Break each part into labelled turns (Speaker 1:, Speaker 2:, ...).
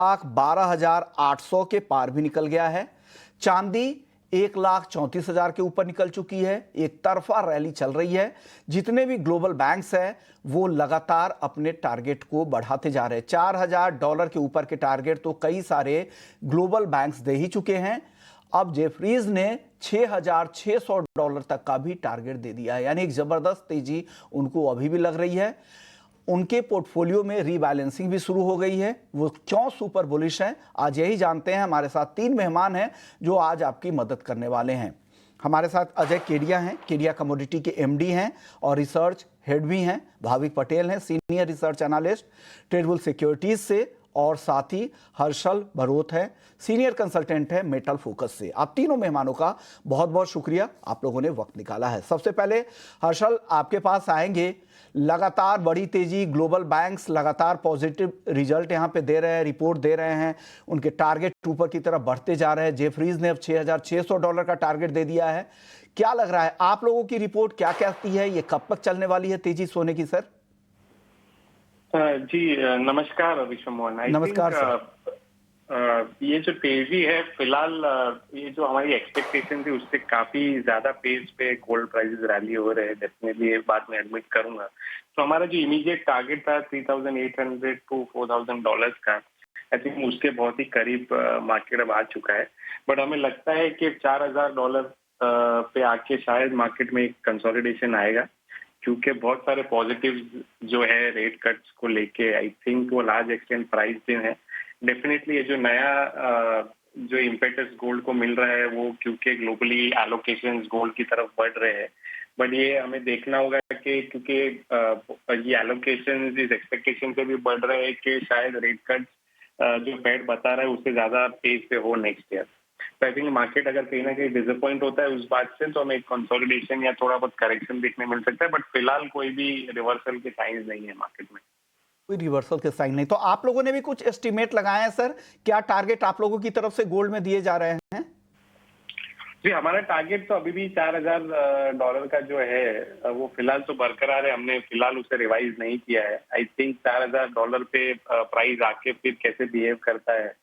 Speaker 1: 1,12,800 के पार भी निकल गया है। चांदी 1,34,000 के ऊपर निकल चुकी है। एक तरफा रैली चल रही है। जितने भी ग्लोबल बैंक्स हैं वो लगातार अपने टारगेट को बढ़ाते जा रहे हैं। $4,000 के ऊपर के टारगेट तो कई सारे ग्लोबल बैंक्स दे ही चुके हैं। अब जेफरीज ने $6,600 तक का भी टारगेट दे दिया है, यानी एक जबरदस्त तेजी उनको अभी भी लग रही है। उनके पोर्टफोलियो में रीबैलेंसिंग भी शुरू हो गई है। वो क्यों सुपर बुलिश हैं, आज यही जानते हैं। हमारे साथ 3 मेहमान हैं जो आज आपकी मदद करने वाले हैं। हमारे साथ अजय केडिया हैं, केडिया कमोडिटी के एमडी हैं और रिसर्च हेड भी हैं। भाविक पटेल हैं, सीनियर रिसर्च एनालिस्ट ट्रेडबुल सिक्योरिटीज से, और साथ ही हर्षल भरोत है, सीनियर कंसल्टेंट है मेटल फोकस से। आप तीनों मेहमानों का बहुत बहुत शुक्रिया, आप लोगों ने वक्त निकाला है। सबसे पहले हर्षल, आपके पास आएंगे। लगातार बड़ी तेजी, ग्लोबल बैंक्स लगातार पॉजिटिव रिजल्ट यहां पे दे रहे हैं, रिपोर्ट दे रहे हैं। उनके टारगेट ऊपर की तरफ बढ़ते जा रहे हैं। जेफरीज ने अब $6,600 का टारगेट दे दिया है। क्या लग रहा है, आप लोगों की रिपोर्ट क्या कहती है? ये कब तक चलने वाली है तेजी सोने की? सर
Speaker 2: जी नमस्कार विश्व मोहन। आई
Speaker 1: नमस्कार
Speaker 2: थिंक ये जो तेजी है फिलहाल, ये जो हमारी एक्सपेक्टेशन थी उससे काफी ज्यादा पेस पे गोल्ड प्राइसेस रैली हो रहे हैं। डेफिनेटली ये बात मैं एडमिट करूंगा। तो हमारा जो इमीडिएट टारगेट था $3,800 to $4,000 का, आई थिंक उसके बहुत ही करीब मार्केट अब आ चुका है। बट हमें लगता है कि $4,000 पे आके शायद मार्केट में एक कंसोलिडेशन आएगा, क्योंकि बहुत सारे पॉजिटिव जो है रेट कट्स को लेके आई थिंक वो लार्ज एक्सटेंट प्राइस दिन है। डेफिनेटली ये जो नया जो इम्पेटस गोल्ड को मिल रहा है वो क्योंकि ग्लोबली एलोकेशंस गोल्ड की तरफ बढ़ रहे हैं। बट ये हमें देखना होगा कि क्योंकि ये एलोकेशंस इस एक्सपेक्टेशन से भी बढ़ रहे हैं कि शायद रेट कट्स जो फेड बता रहा है उससे ज्यादा पेस पे हो नेक्स्ट ईयर। तो आई थिंक मार्केट अगर कहीं ना कहीं डिसअपॉइंट होता है उस बात से, तो हमें एक कंसोलिडेशन या थोड़ा बहुत करेक्शन देखने मिल सकता है। बट फिलहाल कोई भी रिवर्सल के साइंस नहीं है मार्केट में।
Speaker 1: कोई रिवर्सल के साइन नहीं। तो आप लोगों ने भी कुछ एस्टिमेट लगाए हैं सर? क्या टारगेट आप लोगों की तरफ से गोल्ड में दिए जा रहे हैं?
Speaker 2: जी, हमारा टारगेट तो अभी भी $4,000 का जो है वो फिलहाल तो बरकरार है। हमने फिलहाल उसे रिवाइज नहीं किया है। आई थिंक $4,000 पे प्राइस आके फिर कैसे बिहेव करता है,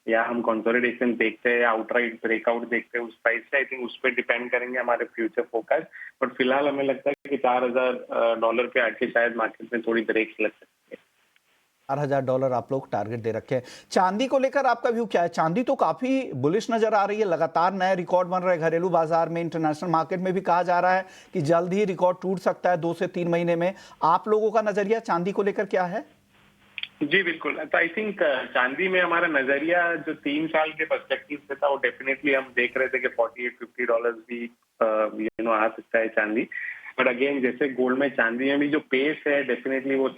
Speaker 2: या हम कंसोलिडेशन देखते हैं या आउटराइट ब्रेकआउट देखते हैं उस प्राइस से, आई थिंक उस पर डिपेंड करेंगे हमारे फ्यूचर फोकस। बट फिलहाल हमें लगता है कि $4,000 पे आके शायद मार्केट में थोड़ी ब्रेक लग सकती है।
Speaker 1: $4,000 आप लोग टारगेट दे रखे हैं। चांदी को लेकर आपका व्यू क्या है? चांदी तो काफी बुलिश नजर आ रही है, लगातार नए रिकॉर्ड बन रहे हैं घरेलू बाजार में, इंटरनेशनल मार्केट में भी कहा जा रहा है कि जल्द ही रिकॉर्ड टूट सकता है 2 से 3 महीने में। आप लोगों का नजरिया चांदी को लेकर क्या है?
Speaker 2: जी बिल्कुल। तो आई थिंक चांदी में हमारा नजरिया जो 3 साल के पर्सपेक्टिव से था वो डेफिनेटली हम देख रहे थे कि $48-50 भी आ सकता है चांदी। बट अगेन जैसे गोल्ड में चांदी में भी जो पेस है डेफिनेटली वो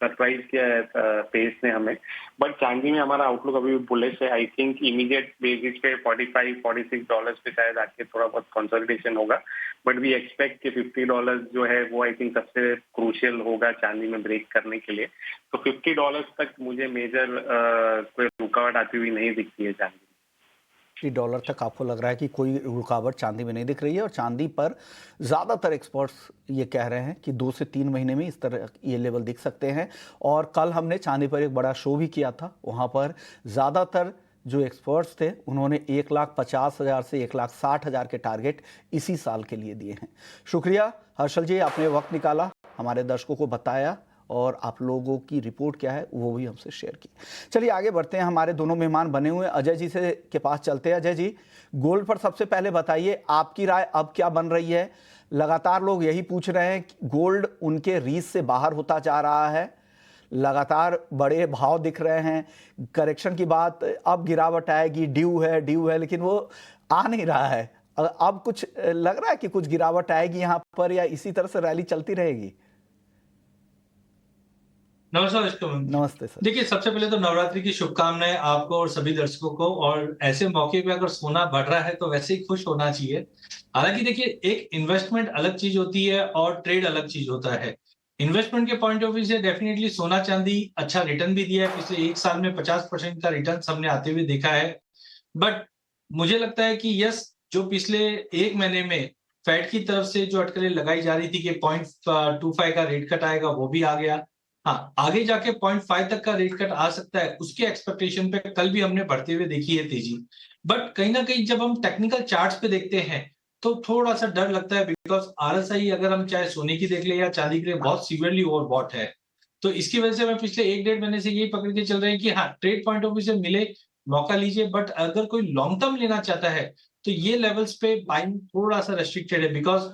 Speaker 2: सरप्राइज किया है पेस ने हमें। बट चांदी में हमारा आउटलुक अभी भी बुलिश है। आई थिंक इमीडिएट बेसिस पे $45-46 पे शायद आके थोड़ा बहुत कंसोलिडेशन होगा। बट वी एक्सपेक्ट कि $50 जो है वो आई थिंक सबसे क्रूशियल होगा चांदी में ब्रेक करने के लिए। तो $50 तक मुझे मेजर कोई रुकावट आती हुई नहीं दिखती है चांदी।
Speaker 1: $50 तक आपको लग रहा है कि कोई रुकावट चांदी में नहीं दिख रही है? और चांदी पर ज़्यादातर एक्सपर्ट्स ये कह रहे हैं कि 2 से 3 महीने में इस तरह ये लेवल दिख सकते हैं। और कल हमने चांदी पर एक बड़ा शो भी किया था, वहाँ पर ज़्यादातर जो एक्सपर्ट्स थे उन्होंने 1,50,000 से 1,60,000 के टारगेट इसी साल के लिए दिए हैं। शुक्रिया हर्षल जी, आपने वक्त निकाला, हमारे दर्शकों को बताया और आप लोगों की रिपोर्ट क्या है वो भी हमसे शेयर की। चलिए आगे बढ़ते हैं, हमारे दोनों मेहमान बने हुए अजय जी से के पास चलते हैं। अजय जी, गोल्ड पर सबसे पहले बताइए आपकी राय अब क्या बन रही है? लगातार लोग यही पूछ रहे हैं कि गोल्ड उनके रीच से बाहर होता जा रहा है, लगातार बड़े भाव दिख रहे हैं। करेक्शन की बात, अब गिरावट आएगी, ड्यू है, लेकिन वो आ नहीं रहा है। अब कुछ लग रहा है कि कुछ गिरावट आएगी यहाँ पर, या इसी तरह से रैली चलती रहेगी?
Speaker 3: नमस्कार।
Speaker 1: नमस्ते सर।
Speaker 3: देखिए, सबसे पहले तो नवरात्रि की शुभकामनाएं आपको और सभी दर्शकों को। और ऐसे मौके पे अगर सोना बढ़ रहा है तो वैसे ही खुश होना चाहिए। हालांकि देखिए, एक इन्वेस्टमेंट अलग चीज होती है और ट्रेड अलग चीज होता है। इन्वेस्टमेंट के पॉइंट ऑफ व्यू से डेफिनेटली सोना चांदी अच्छा रिटर्न भी दिया है। पिछले 1 साल में 50% का रिटर्न हमने आते हुए देखा है। बट मुझे लगता है कि यस, जो पिछले 1 महीने में फेड की तरफ से जो अटकलें लगाई जा रही थी कि 0.25 का रेट कट आएगा, वो भी आ गया। हाँ, आगे जाके 0.5 तक का रेट कट आ सकता है, उसके एक्सपेक्टेशन पे कल भी हमने बढ़ते हुए देखी है तेजी। बट कहीं ना कहीं जब हम टेक्निकल चार्ट्स पे देखते हैं तो थोड़ा सा डर लगता है, बिकॉज आरएसआई अगर हम चाहे सोने की देख ले या चांदी के लिए बहुत सीवियरली ओवरबॉट है। तो इसकी वजह से मैं पिछले 1-1.5 महीने से यही पकड़ के चल रहे हैं कि हाँ, ट्रेड पॉइंट ऑफ व्यू से मिले, मौका लीजिए, बट अगर कोई लॉन्ग टर्म लेना चाहता है तो ये लेवल्स पे बाइंग थोड़ा सा रेस्ट्रिक्टेड है, बिकॉज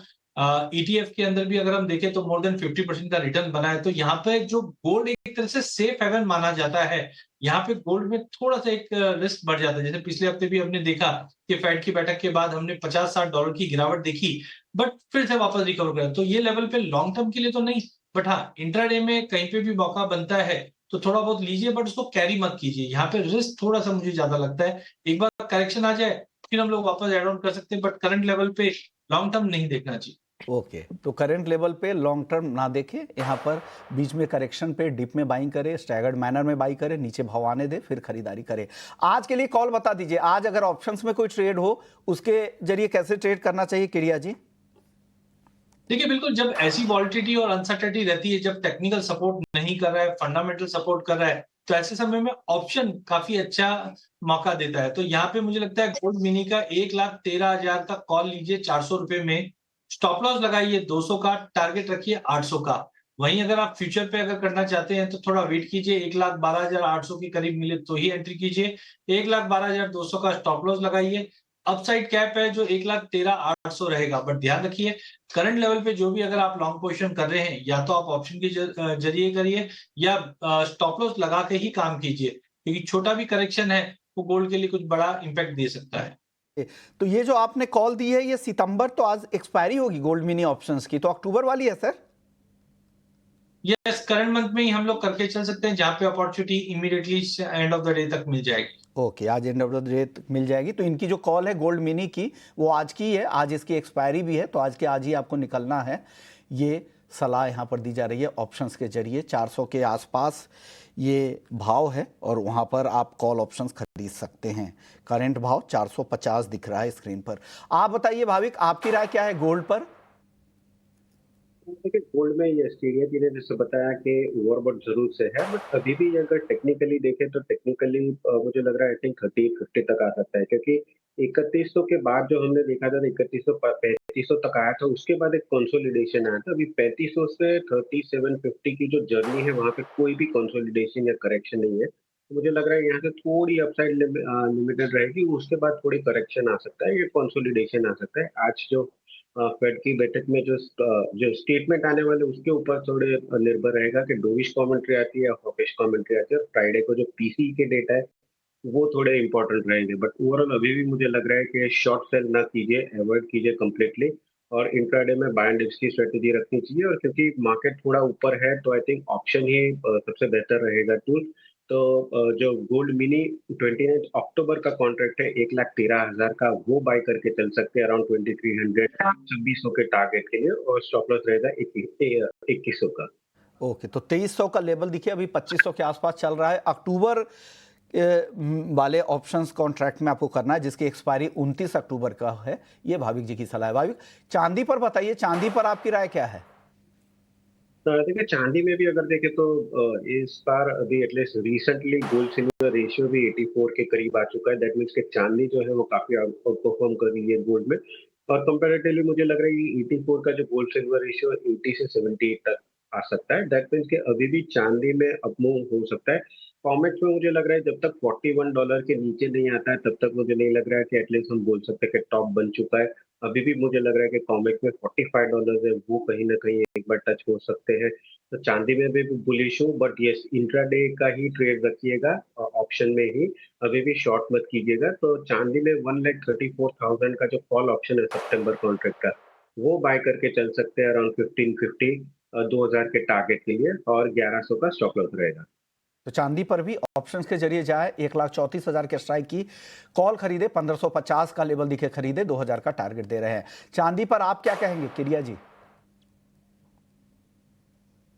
Speaker 3: ईटीएफ के अंदर भी अगर हम देखें तो मोर देन 50% का रिटर्न बना है। तो यहाँ पे जो गोल्ड एक तरह से सेफ हेवन माना जाता है, यहाँ पे गोल्ड में थोड़ा सा एक रिस्क बढ़ जाता है। जैसे पिछले हफ्ते भी हमने देखा कि फेड की बैठक के बाद हमने $50-60 की गिरावट देखी, बट फिर से वापस रिकवर करा। तो ये लेवल पे लॉन्ग टर्म के लिए तो नहीं, बट हाँ, इंट्राडे में कहीं पे भी मौका बनता है तो थोड़ा बहुत लीजिए, बट उसको कैरी मत कीजिए। यहाँ पे रिस्क थोड़ा सा मुझे ज्यादा लगता है। एक बार करेक्शन आ जाए फिर हम लोग वापस एड ऑन कर सकते हैं, बट करंट लेवल पे लॉन्ग टर्म नहीं देखना चाहिए।
Speaker 1: ओके, तो करंट लेवल पे लॉन्ग टर्म ना देखें, यहाँ पर बीच में करेक्शन पे डिप में बाइंग करें, स्टैगर्ड मैनर में बाई करें, नीचे भाव आने दे, फिर खरीदारी करें। आज के लिए कॉल बता दीजिए, आज अगर ऑप्शंस में कोई ट्रेड हो उसके जरिए कैसे ट्रेड करना चाहिए किरिया जी?
Speaker 3: देखिए, बिल्कुल, जब ऐसी वॉलिटिलिटी और अनसर्टेनिटी रहती है, जब टेक्निकल सपोर्ट नहीं कर रहा है, फंडामेंटल सपोर्ट कर रहा है, तो ऐसे समय में ऑप्शन काफी अच्छा मौका देता है। तो यहाँ पे मुझे लगता है गोल्ड मिनी का 1,13,000 का कॉल लीजिए 400 रुपए में, स्टॉप लॉस लगाइए 200 का, टारगेट रखिए 800 का। वहीं अगर आप फ्यूचर पे अगर करना चाहते हैं तो थोड़ा वेट कीजिए, 1,12,800 के करीब मिले तो ही एंट्री कीजिए, 1,12,200 का स्टॉप लॉस लगाइए। अपसाइड कैप है जो 1,13,800 रहेगा, बट ध्यान रखिए करंट लेवल पे जो भी अगर आप लॉन्ग पोजीशन कर रहे हैं, या तो आप ऑप्शन के जरिए करिए या स्टॉप लॉस लगा के ही काम कीजिए, क्योंकि छोटा भी करेक्शन है वो गोल्ड के लिए कुछ बड़ा इंपैक्ट दे सकता है।
Speaker 1: तो ये जो आपने कॉल दी है ये सितंबर, तो आज एक्सपायरी होगी गोल्ड मिनी ऑप्शंस की, तो अक्टूबर वाली है सर?
Speaker 3: यस, करंट मंथ में ही हम लोग करके चल सकते हैं, जहां पे opportunity immediately end of the day तक मिल जाएगी।
Speaker 1: ओके, आज end of the day meal जाएगी। तो इनकी जो कॉल है गोल्ड मिनी की वो आज की है, आज इसकी एक्सपायरी भी है, तो आज के आज ही आपको निकलना है। ये सलाह यहाँ पर दी जा रही है ऑप्शंस के जरिए। 400 के आसपास ये भाव है और वहाँ पर आप कॉल ऑप्शंस खरीद सकते हैं। करंट भाव 450 दिख रहा है स्क्रीन पर। आप बताइए भाविक, आपकी राय क्या है गोल्ड पर?
Speaker 4: देखिए, गोल्ड में ये सीरिया जी ने जैसे बताया कि ओवरबॉट जरूर से है, बट अभी भी अगर टेक्निकली देखें तो टेक्निकली मुझे लग रहा है आई थिंक 30-50 तक आ सकता है, क्योंकि 3100 के बाद जो हमने देखा था 3100-3500 तक आया था, उसके बाद एक कंसोलिडेशन आया था। अभी 3500 से 3750 की जो जर्नी है वहां पे कोई भी कंसोलिडेशन या करेक्शन नहीं है। तो मुझे लग रहा है यहाँ से थोड़ी अपसाइड लिमिटेड रहेगी, उसके बाद थोड़ी करेक्शन आ सकता है, ये कंसोलिडेशन आ सकता है। आज जो फेड की बैठक में जो स्टेटमेंट आने वाले उसके ऊपर थोड़े निर्भर रहेगा कि डोविश कमेंट्री आती है या हॉकिश कमेंट्री आती है, और फ्राइडे को जो पीसी के डेटा है वो थोड़े इंपॉर्टेंट रहेंगे। बट ओवरऑल अभी भी मुझे लग रहा है कि शॉर्ट सेल ना कीजिए, अवॉइड कीजिए कम्प्लीटली, और इंट्राडे में बाय एंड डिप्स की स्ट्रेटेजी रखनी चाहिए। और क्योंकि मार्केट थोड़ा ऊपर है तो आई थिंक ऑप्शन ही सबसे बेहतर रहेगा टूल। तो जो गोल्ड मिनी 29 अक्टूबर का कॉन्ट्रैक्ट है 1,13,000 का, वो बाय करके चल सकते हैं अराउंड 2300 2600 के टारगेट के लिए, और स्टॉप लॉस रहेगा 2100 का।
Speaker 1: ओके, तो 2300 का लेवल देखिए अभी 2500 के आसपास चल रहा है। अक्टूबर वाले ऑप्शंस कॉन्ट्रैक्ट में आपको करना है, जिसकी एक्सपायरी 29 अक्टूबर का है। ये भाविक जी की सलाह है। भाविक, चांदी पर बताइए, चांदी पर आपकी राय क्या है?
Speaker 4: देखिए, चांदी में भी अगर देखें तो इस बार अभी at least recently gold silver ratio भी 84 के करीब आ चुका है। दैट मीन्स कि चांदी जो है वो काफी आउट परफॉर्म कर रही है गोल्ड में, और कंपैरेटिवली मुझे लग रहा है कि 84 का जो गोल्ड सिल्वर रेशियो 80 से 78 तक आ सकता है। दैट मीन्स कि अभी भी चांदी में अपमूव हो सकता है। कॉमेक्स में मुझे लग रहा है जब तक $41 के नीचे नहीं आता है तब तक मुझे नहीं लग रहा है कि एटलीस्ट हम बोल सकते हैं कि टॉप बन चुका है। अभी भी मुझे लग रहा है कि कॉमेक्स में $45 है, वो कहीं ना कहीं एक बार टच हो सकते हैं। तो चांदी में भी बुलिश हूँ, बट यस, इंट्राडे का ही ट्रेड रखिएगा ऑप्शन में ही, अभी भी शॉर्ट मत कीजिएगा। तो चांदी में 1,34,000 का जो कॉल ऑप्शन है सितंबर कॉन्ट्रैक्ट का, वो बाय करके चल सकते हैं अराउंड 1550 2000 के टारगेट के लिए, और 1100 का स्टॉप लॉस रहेगा।
Speaker 1: तो चांदी पर भी ऑप्शंस के जरिए जाए, 1,34,000 के स्ट्राइक की कॉल खरीदे, 1550 का लेवल दिखे खरीदे, 2000 का टारगेट दे रहे हैं। चांदी पर आप क्या कहेंगे किरिया जी?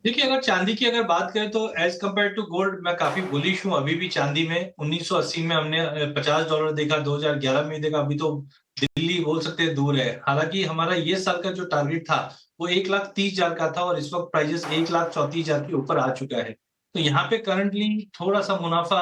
Speaker 3: देखिए, अगर चांदी की अगर बात करें तो एज कम्पेयर टू गोल्ड मैं काफी बुलिश हूँ। अभी भी चांदी में 1980 में हमने $50 देखा, 2011 में देखा, अभी तो दिल्ली बोल सकते हैं दूर है। हालांकि हमारा ये साल का जो टारगेट था वो 1,30,000 का था और इस वक्त प्राइजेस 1,34,000 के ऊपर आ चुका है। तो यहाँ पे करंटली थोड़ा सा मुनाफा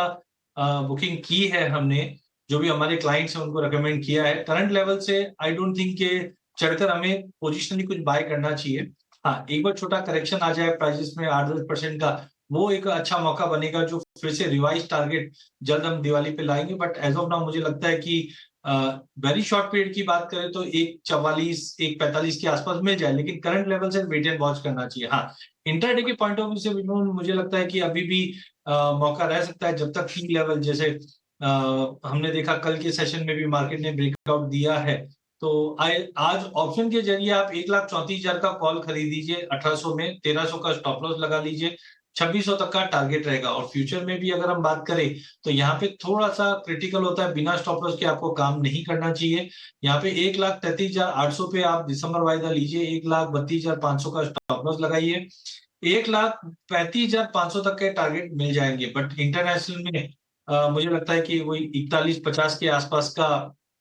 Speaker 3: बुकिंग की है हमने, जो भी हमारे क्लाइंट्स हैं उनको रिकमेंड किया है। करंट लेवल से आई डोंट थिंक के चढ़कर हमें पोजिशनली कुछ बाय करना चाहिए। हाँ, एक बार छोटा करेक्शन आ जाए प्राइजेस में 8-10% का, वो एक अच्छा मौका बनेगा जो फिर से रिवाइज टारगेट जल्द हम दिवाली पे लाएंगे। बट एज ऑफ नाउ मुझे लगता है कि वेरी शॉर्ट पीरियड की बात करें तो 1,44 1,45 के आसपास मिल जाए, लेकिन करंट लेवल से वेट एंड वॉच करना चाहिए। हाँ, इंटरडे के पॉइंट ऑफ व्यू से मुझे लगता है कि अभी भी मौका रह सकता है, जब तक की लेवल जैसे हमने देखा कल के सेशन में भी मार्केट ने ब्रेकआउट दिया है। तो आज ऑप्शन के जरिए आप 1,34,000 का कॉल खरीदीजिए, 1800 में 1300 का स्टॉप लॉस लगा लीजिए, 2600 तक का टारगेट रहेगा। और फ्यूचर में भी अगर हम बात करें तो यहाँ पे थोड़ा सा क्रिटिकल होता है, बिना स्टॉप लॉस के आपको काम नहीं करना चाहिए। यहाँ पे 1,33,800 पे आप दिसंबर वायदा लीजिए, 1,32,500 का स्टॉप लॉस लगाइए, 1,35,500 तक के टारगेट मिल जाएंगे। बट इंटरनेशनल में मुझे लगता है कि वही 41-50 के आसपास का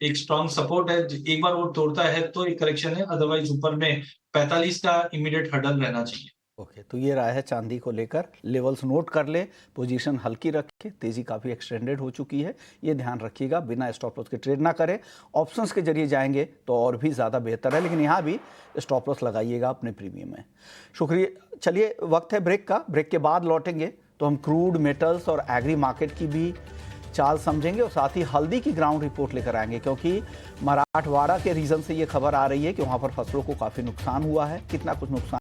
Speaker 3: एक स्ट्रॉन्ग सपोर्ट है। एक बार वो तोड़ता है तो एक करेक्शन है, अदरवाइज ऊपर में 45 का इमीडिएट हर्डल रहना चाहिए।
Speaker 1: ओके, तो ये राय है चांदी को लेकर। लेवल्स नोट कर ले, पोजीशन हल्की रखे, तेजी काफ़ी एक्सटेंडेड हो चुकी है, ये ध्यान रखिएगा। बिना स्टॉप लॉस के ट्रेड ना करें, ऑप्शंस के जरिए जाएंगे तो और भी ज़्यादा बेहतर है, लेकिन यहाँ भी स्टॉप लॉस लगाइएगा अपने प्रीमियम में। शुक्रिया। चलिए, वक्त है ब्रेक का। ब्रेक के बाद लौटेंगे तो हम क्रूड, मेटल्स और एग्री मार्केट की भी चाल समझेंगे और साथ ही हल्दी की ग्राउंड रिपोर्ट लेकर आएंगे, क्योंकि मराठवाड़ा के रीजन से ये खबर आ रही है कि वहाँ पर फसलों को काफ़ी नुकसान हुआ है। कितना कुछ नुकसान